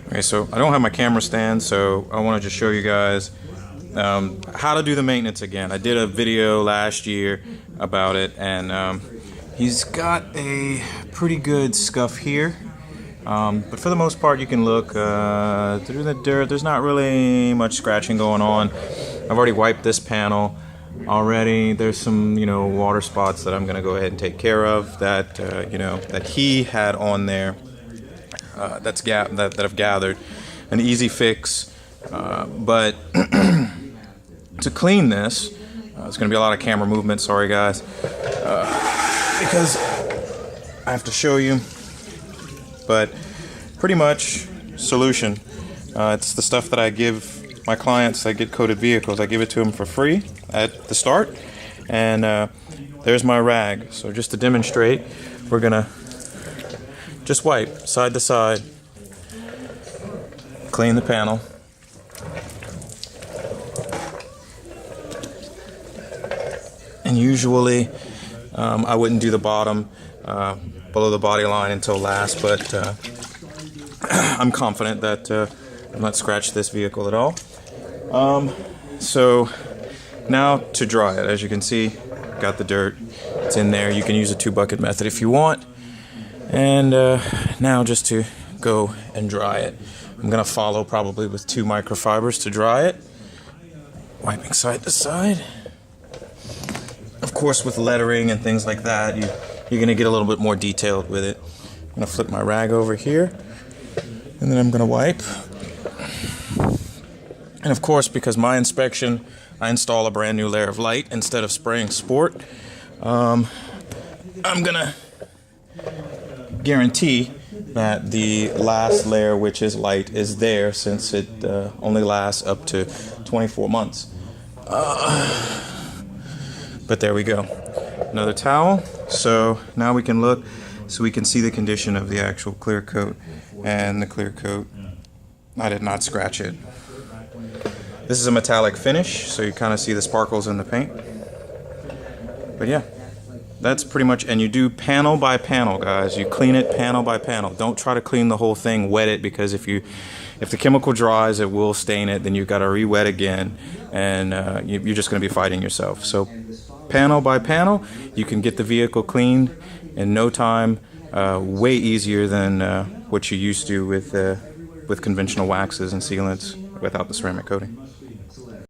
Okay, so I don't have my camera stand, so I want to just show you guys how to do the maintenance again. I did a video last year about it, and he's got a pretty good scuff here, but for the most part you can look through the dirt. There's not really much scratching going on. I've already wiped this panel already. There's some water spots that I'm gonna go ahead and take care of that that he had on there. That I've gathered. An easy fix, but to clean this, there's going to be a lot of camera movement, sorry guys, because I have to show you, but pretty much solution. It's the stuff that I give my clients that get coated vehicles. I give it to them for free at the start, and there's my rag. So just to demonstrate, we're going to just wipe side to side, clean the panel, and usually I wouldn't do the bottom below the body line until last, but I'm confident that I've not scratched this vehicle at all. So now to dry it. As you can see, got the dirt, it's in there. You can use a 2-bucket method if you want. And now just to go and dry it. I'm going to follow probably with 2 microfibers to dry it. Wiping side to side. Of course, with lettering and things like that, you're going to get a little bit more detailed with it. I'm going to flip my rag over here, and then I'm going to wipe. And of course, because my inspection, I install a brand new layer of light instead of spraying sport. I'm going to guarantee that the last layer, which is light, is there, since it only lasts up to 24 months. But there we go. Another towel. So now we can look, so we can see the condition of the actual clear coat. And the clear coat, I did not scratch it. This is a metallic finish, so you kind of see the sparkles in the paint. But yeah. That's pretty much, and you do panel by panel, guys. You clean it panel by panel. Don't try to clean the whole thing, wet it, because if the chemical dries, it will stain it. Then you've got to re-wet again, and you're just going to be fighting yourself. So panel by panel, you can get the vehicle cleaned in no time, way easier than what you used to with conventional waxes and sealants without the ceramic coating.